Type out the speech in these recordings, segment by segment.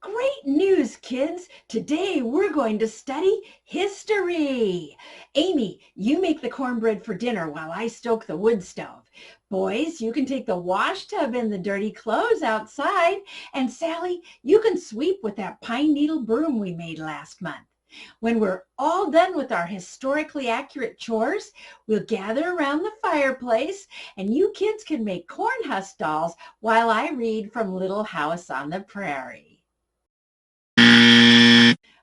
Great news, kids! Today we're going to study history. Amy, you make the cornbread for dinner while I stoke the wood stove. Boys, you can take the wash tub and the dirty clothes outside. And Sally, you can sweep with that pine needle broom we made last month. When we're all done with our historically accurate chores, we'll gather around the fireplace and you kids can make corn husk dolls while I read from Little House on the Prairie.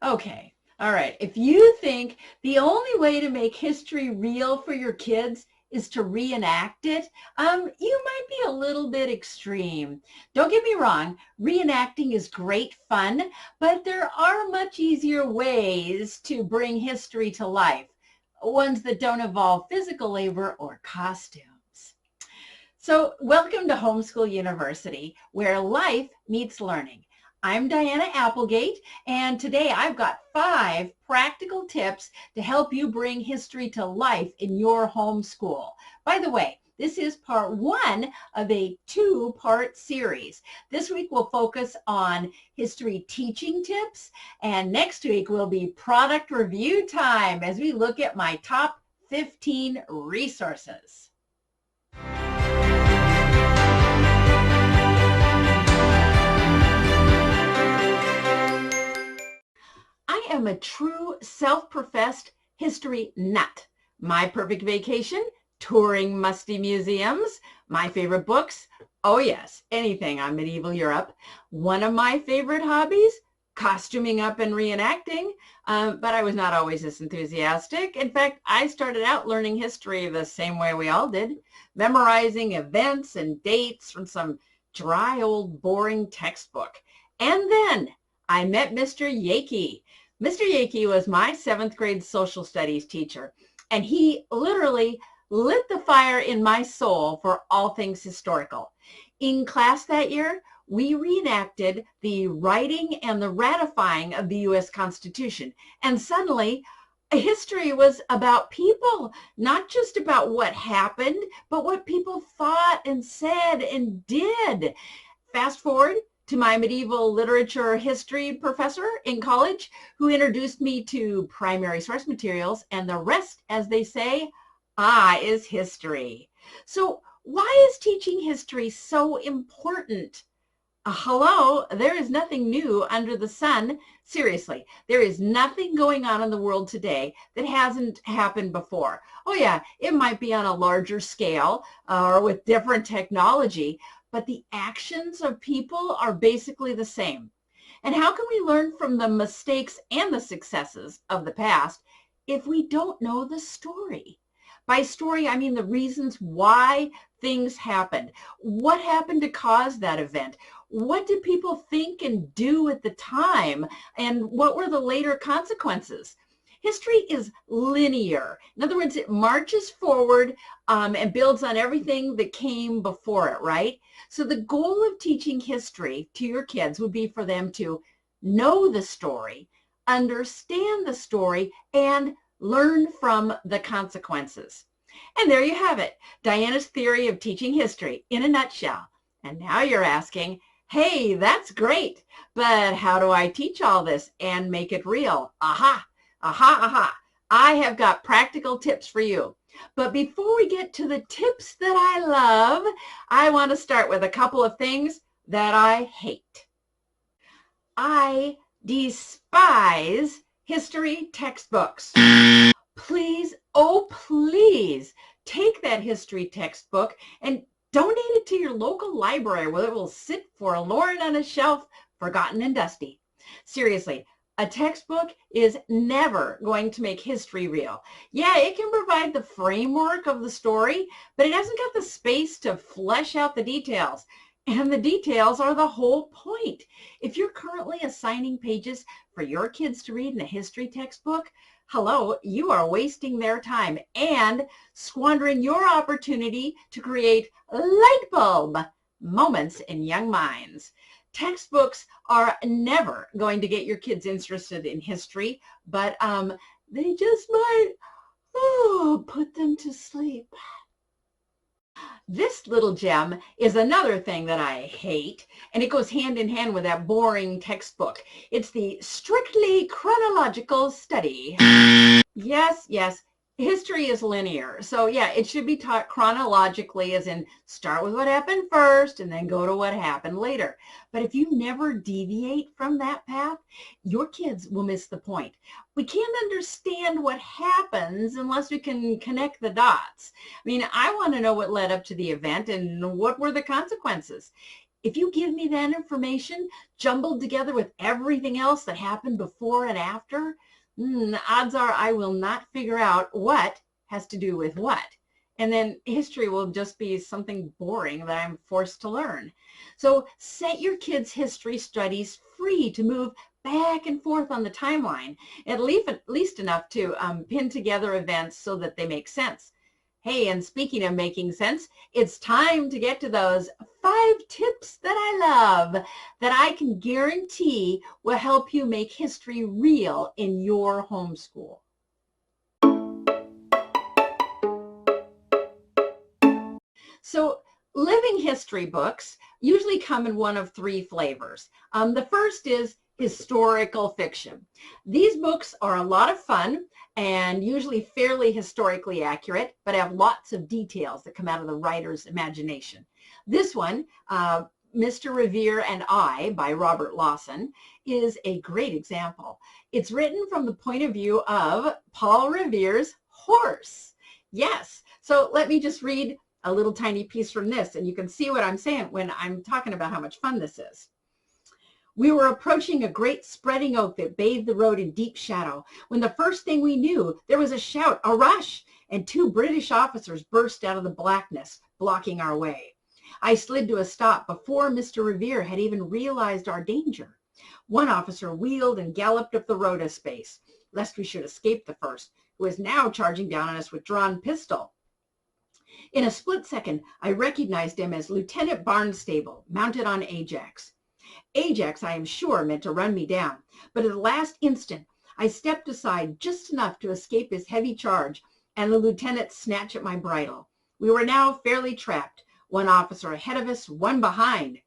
Okay, all right. If you think the only way to make history real for your kids is to reenact it, you might be a little bit extreme. Don't get me wrong, reenacting is great fun, but there are much easier ways to bring history to life, ones that don't involve physical labor or costumes. So welcome to Homeschool University, where life meets learning. I'm Diana Applegate, and today I've got 5 practical tips to help you bring history to life in your homeschool. By the way, this is part 1 of a 2-part series. This week we'll focus on history teaching tips, and next week will be product review time as we look at my top 15 resources. I am a true self-professed history nut. My perfect vacation, touring musty museums. My favorite books, oh yes, anything on medieval Europe. One of my favorite hobbies, costuming up and reenacting, but I was not always this enthusiastic. In fact, I started out learning history the same way we all did, memorizing events and dates from some dry old boring textbook. And then I met Mr. Yakey. Mr. Yakey was my 7th grade social studies teacher, and he literally lit the fire in my soul for all things historical. In class that year, we reenacted the writing and the ratifying of the U.S. Constitution, and suddenly history was about people, not just about what happened, but what people thought and said and did. Fast forward to my medieval literature history professor in college, who introduced me to primary source materials, and the rest, as they say, is history. So why is teaching history so important? Hello, there is nothing new under the sun. Seriously, there is nothing going on in the world today that hasn't happened before. Oh yeah, it might be on a larger scale or with different technology, but the actions of people are basically the same. And how can we learn from the mistakes and the successes of the past if we don't know the story? By story, I mean the reasons why things happened. What happened to cause that event? What did people think and do at the time? And what were the later consequences? History is linear. In other words, it marches forward and builds on everything that came before it, right? So the goal of teaching history to your kids would be for them to know the story, understand the story, and learn from the consequences. And there you have it, Diana's theory of teaching history in a nutshell. And now you're asking, hey, that's great, but how do I teach all this and make it real? Aha, aha, aha. I have got practical tips for you. But before we get to the tips that I love, I want to start with a couple of things that I hate. I despise history textbooks. Please, oh please, take that history textbook and donate it to your local library where it will sit forlorn on a shelf, forgotten and dusty. Seriously, a textbook is never going to make history real. Yeah, it can provide the framework of the story, but it hasn't got the space to flesh out the details. And the details are the whole point. If you're currently assigning pages for your kids to read in a history textbook, hello, you are wasting their time and squandering your opportunity to create light bulb moments in young minds. Textbooks are never going to get your kids interested in history, but they just might put them to sleep. This little gem is another thing that I hate, and it goes hand in hand with that boring textbook. It's the Strictly Chronological Study. Yes, yes. History is linear. So yeah, it should be taught chronologically, as in start with what happened first and then go to what happened later. But if you never deviate from that path, your kids will miss the point. We can't understand what happens unless we can connect the dots. I mean, I want to know what led up to the event and what were the consequences. If you give me that information jumbled together with everything else that happened before and after, odds are I will not figure out what has to do with what. And then history will just be something boring that I'm forced to learn. So set your kids' history studies free to move back and forth on the timeline, at least enough to pin together events so that they make sense. Hey, and speaking of making sense, it's time to get to those 5 tips that I love that I can guarantee will help you make history real in your homeschool. So living history books usually come in one of 3 flavors. The first is historical fiction. These books are a lot of fun and usually fairly historically accurate, but have lots of details that come out of the writer's imagination. This one, Mr. Revere and I by Robert Lawson, is a great example. It's written from the point of view of Paul Revere's horse. Yes, so let me just read a little tiny piece from this, and you can see what I'm saying when I'm talking about how much fun this is. We were approaching a great spreading oak that bathed the road in deep shadow, when the first thing we knew, there was a shout, a rush, and 2 British officers burst out of the blackness, blocking our way. I slid to a stop before Mr. Revere had even realized our danger. One officer wheeled and galloped up the road a space, lest we should escape the first, who was now charging down on us with drawn pistol. In a split second, I recognized him as Lieutenant Barnstable, mounted on Ajax. Ajax, I am sure, meant to run me down, but at the last instant, I stepped aside just enough to escape his heavy charge and the lieutenant snatch at my bridle. We were now fairly trapped, 1 officer ahead of us, 1 behind.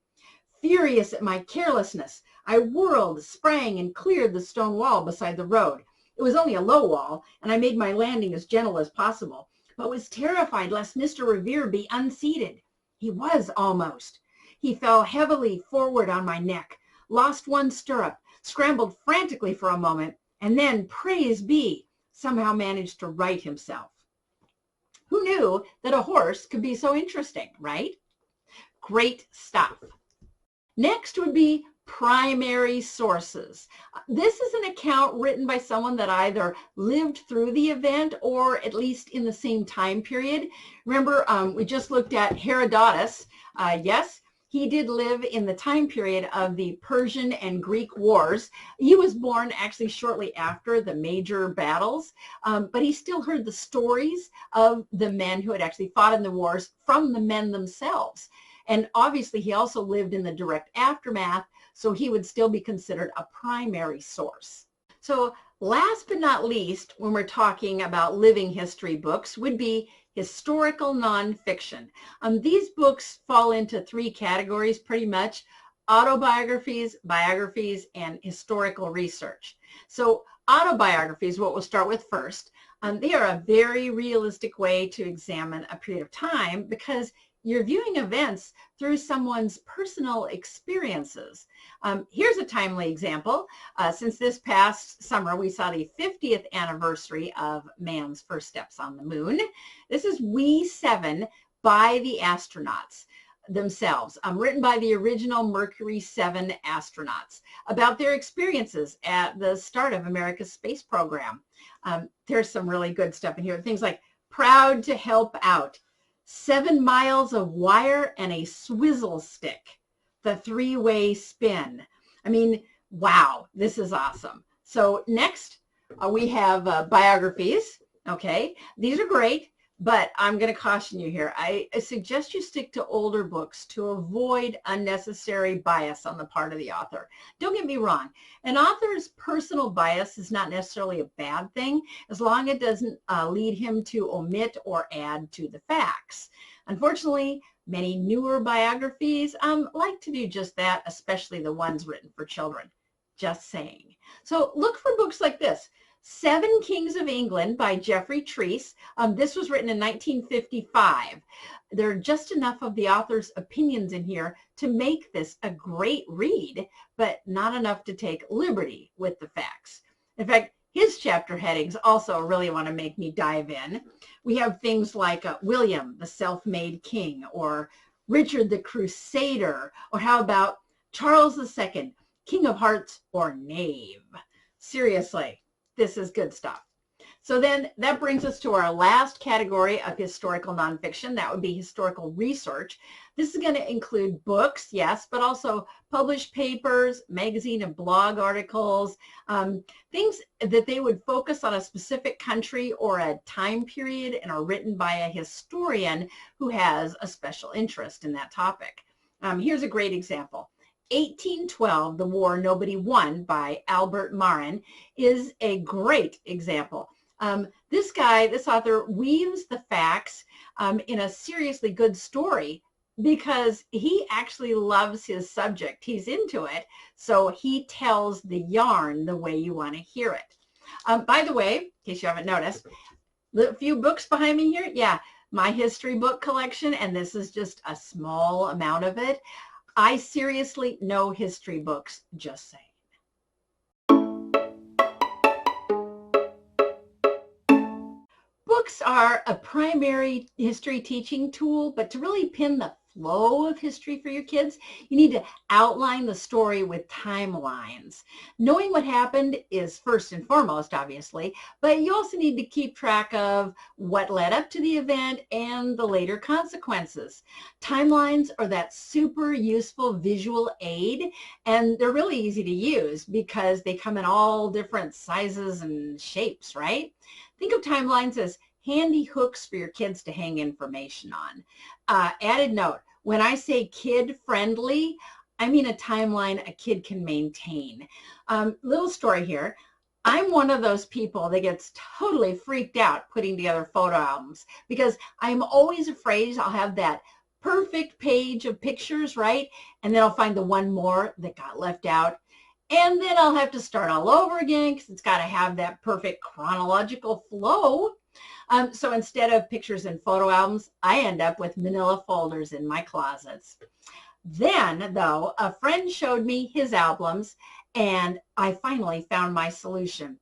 Furious at my carelessness, I whirled, sprang, and cleared the stone wall beside the road. It was only a low wall, and I made my landing as gentle as possible, but was terrified lest Mr. Revere be unseated. He was almost. He fell heavily forward on my neck, lost 1 stirrup, scrambled frantically for a moment, and then, praise be, somehow managed to right himself. Who knew that a horse could be so interesting, right? Great stuff. Next would be primary sources. This is an account written by someone that either lived through the event or at least in the same time period. Remember, we just looked at Herodotus. Yes, he did live in the time period of the Persian and Greek wars. He was born actually shortly after the major battles, but he still heard the stories of the men who had actually fought in the wars from the men themselves. And obviously he also lived in the direct aftermath, so he would still be considered a primary source. So last but not least, when we're talking about living history books, would be historical nonfiction. These books fall into 3 categories pretty much: autobiographies, biographies, and historical research. So autobiographies, what we'll start with first, they are a very realistic way to examine a period of time because you're viewing events through someone's personal experiences. Here's a timely example. Since this past summer, we saw the 50th anniversary of man's first steps on the moon. This is We 7 by the astronauts themselves, written by the original Mercury 7 astronauts about their experiences at the start of America's space program. There's some really good stuff in here. Things like proud to help out, 7 miles of wire and a swizzle stick, the 3-way spin. I mean, wow, this is awesome. So next we have biographies. Okay, these are great. But I'm going to caution you here. I suggest you stick to older books to avoid unnecessary bias on the part of the author. Don't get me wrong. An author's personal bias is not necessarily a bad thing as long as it doesn't lead him to omit or add to the facts. Unfortunately, many newer biographies like to do just that, especially the ones written for children. Just saying. So look for books like this. Seven Kings of England by Geoffrey Trease. This was written in 1955. There are just enough of the author's opinions in here to make this a great read, but not enough to take liberty with the facts. In fact, his chapter headings also really want to make me dive in. We have things like William, the self-made king, or Richard the Crusader, or how about Charles II, King of Hearts or Knave. Seriously. This is good stuff. So then that brings us to our last category of historical nonfiction. That would be historical research. This is going to include books, yes, but also published papers, magazine and blog articles, things that they would focus on a specific country or a time period and are written by a historian who has a special interest in that topic. Here's a great example. 1812, The War Nobody Won by Albert Marrin is a great example. This author weaves the facts in a seriously good story because he actually loves his subject. He's into it, so he tells the yarn the way you want to hear it. By the way, in case you haven't noticed, the few books behind me here, yeah, my history book collection, and this is just a small amount of it. I seriously know history books, just saying. Books are a primary history teaching tool, but to really pin the flow of history for your kids, you need to outline the story with timelines. Knowing what happened is first and foremost, obviously, but you also need to keep track of what led up to the event and the later consequences. Timelines are that super useful visual aid, and they're really easy to use because they come in all different sizes and shapes, right? Think of timelines as handy hooks for your kids to hang information on. Added note, when I say kid-friendly, I mean a timeline a kid can maintain. Little story here. I'm one of those people that gets totally freaked out putting together photo albums because I'm always afraid I'll have that perfect page of pictures, right? And then I'll find the one more that got left out. And then I'll have to start all over again because it's got to have that perfect chronological flow. So instead of pictures and photo albums, I end up with manila folders in my closets. Then, though, a friend showed me his albums, and I finally found my solution.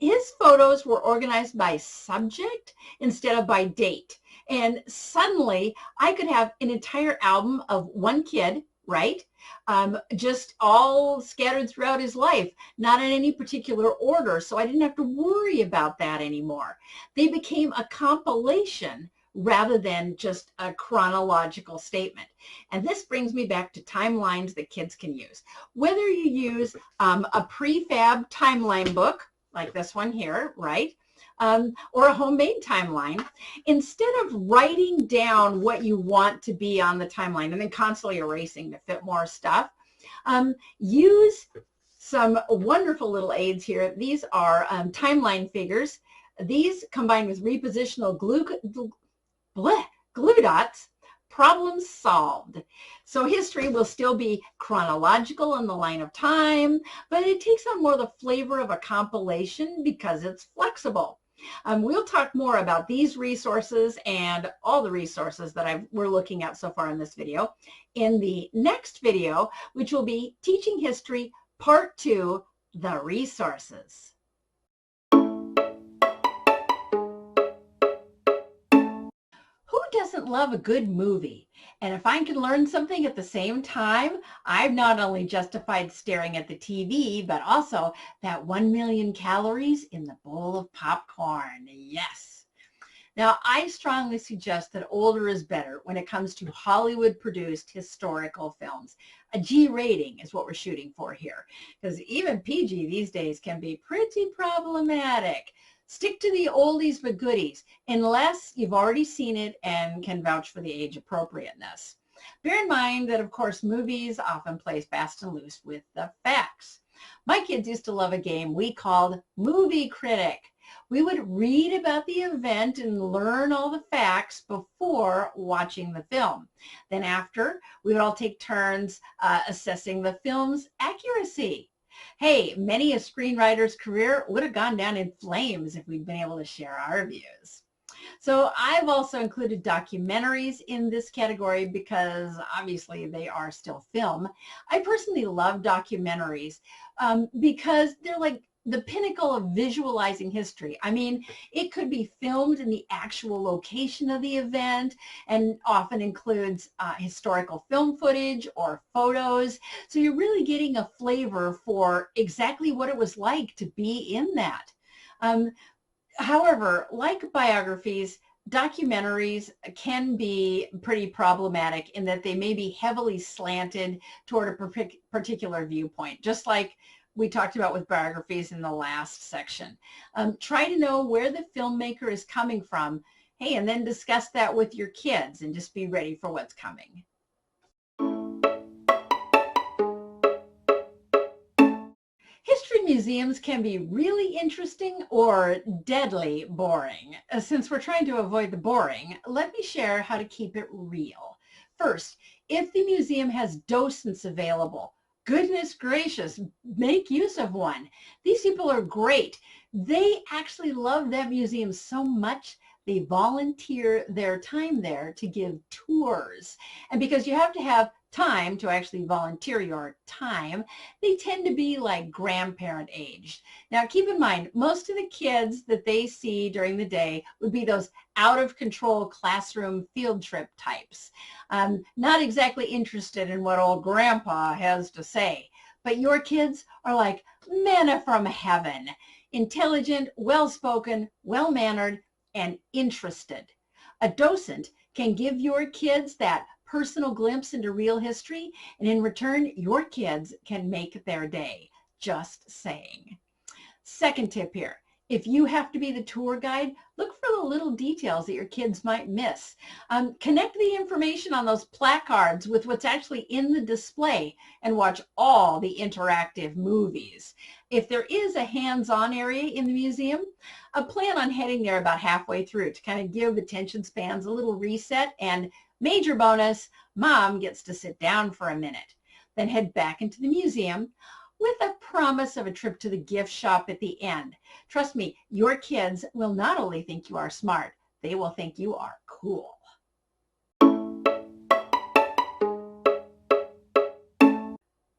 His photos were organized by subject instead of by date. And suddenly, I could have an entire album of one kid, right? Just all scattered throughout his life, not in any particular order. So I didn't have to worry about that anymore. They became a compilation rather than just a chronological statement. And this brings me back to timelines that kids can use. Whether you use a prefab timeline book, like this one here, right? Or a homemade timeline, instead of writing down what you want to be on the timeline and then constantly erasing to fit more stuff, use some wonderful little aids here. These are timeline figures. These combined with repositional glue dots, problems solved. So history will still be chronological in the line of time, but it takes on more the flavor of a compilation because it's flexible. We'll talk more about these resources and all the resources that we're looking at so far in this video in the next video, which will be Teaching History Part 2, The Resources. Who doesn't love a good movie? And if I can learn something at the same time, I've not only justified staring at the TV, but also that 1 million calories in the bowl of popcorn. Yes. Now, I strongly suggest that older is better when it comes to Hollywood-produced historical films. A G rating is what we're shooting for here, because even PG these days can be pretty problematic. Stick to the oldies but goodies, unless you've already seen it and can vouch for the age appropriateness. Bear in mind that, of course, movies often play fast and loose with the facts. My kids used to love a game we called Movie Critic. We would read about the event and learn all the facts before watching the film. Then after, we would all take turns assessing the film's accuracy. Hey, many a screenwriter's career would have gone down in flames if we'd been able to share our views. So I've also included documentaries in this category because obviously they are still film. I personally love documentaries because they're like the pinnacle of visualizing history. I mean, it could be filmed in the actual location of the event and often includes historical film footage or photos. So you're really getting a flavor for exactly what it was like to be in that. However, like biographies, documentaries can be pretty problematic in that they may be heavily slanted toward a particular viewpoint, just like we talked about with biographies in the last section. Try to know where the filmmaker is coming from, hey, and then discuss that with your kids and just be ready for what's coming. History museums can be really interesting or deadly boring. Since we're trying to avoid the boring, let me share how to keep it real. First, if the museum has docents available, goodness gracious, make use of one. These people are great. They actually love that museum so much, they volunteer their time there to give tours. And because you have to have time to actually volunteer your time, they tend to be like grandparent aged. Now keep in mind, most of the kids that they see during the day would be those out of control classroom field trip types. Not exactly interested in what old grandpa has to say, but your kids are like manna from heaven, intelligent, well-spoken, well-mannered, and interested. A docent can give your kids that personal glimpse into real history, and in return, your kids can make their day. Just saying. Second tip here, if you have to be the tour guide, look for the little details that your kids might miss. Connect the information on those placards with what's actually in the display and watch all the interactive movies. If there is a hands-on area in the museum, plan on heading there about halfway through to kind of give attention spans a little reset, and major bonus, mom gets to sit down for a minute. Then head back into the museum with a promise of a trip to the gift shop at the end. Trust me, your kids will not only think you are smart, they will think you are cool.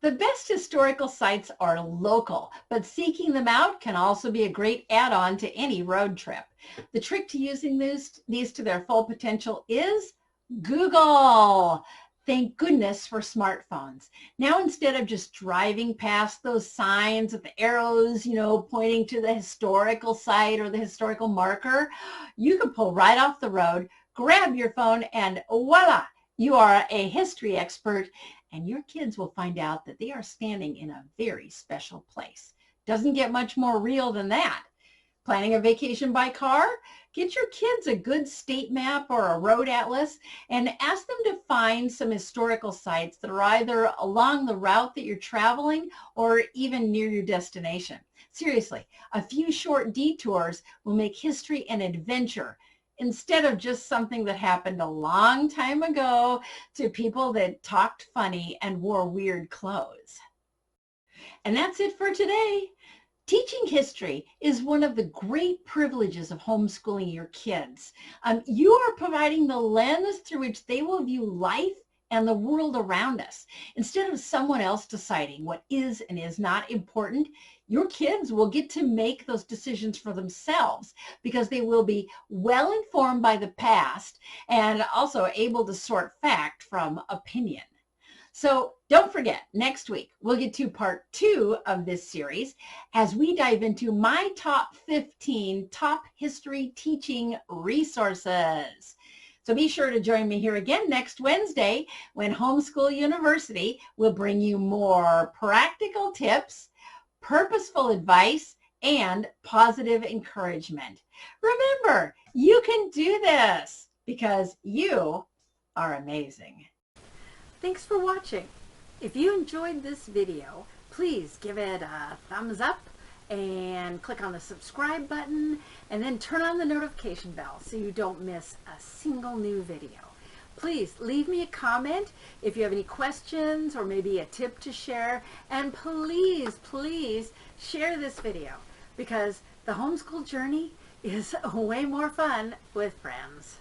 The best historical sites are local, but seeking them out can also be a great add-on to any road trip. The trick to using these to their full potential is Google. Thank goodness for smartphones. Now, instead of just driving past those signs with the arrows, pointing to the historical site or the historical marker, you can pull right off the road, grab your phone, and voila, you are a history expert, and your kids will find out that they are standing in a very special place. Doesn't get much more real than that. Planning a vacation by car? Get your kids a good state map or a road atlas and ask them to find some historical sites that are either along the route that you're traveling or even near your destination. Seriously, a few short detours will make history an adventure instead of just something that happened a long time ago to people that talked funny and wore weird clothes. And that's it for today. Teaching history is one of the great privileges of homeschooling your kids. You are providing the lens through which they will view life and the world around us. Instead of someone else deciding what is and is not important, your kids will get to make those decisions for themselves because they will be well informed by the past and also able to sort fact from opinion. So don't forget, next week, we'll get to part 2 of this series as we dive into my top 15 top history teaching resources. So be sure to join me here again next Wednesday when Homeschool University will bring you more practical tips, purposeful advice, and positive encouragement. Remember, you can do this because you are amazing. Thanks for watching. If you enjoyed this video, please give it a thumbs up and click on the subscribe button and then turn on the notification bell so you don't miss a single new video. Please leave me a comment if you have any questions or maybe a tip to share, and please share this video because the homeschool journey is way more fun with friends.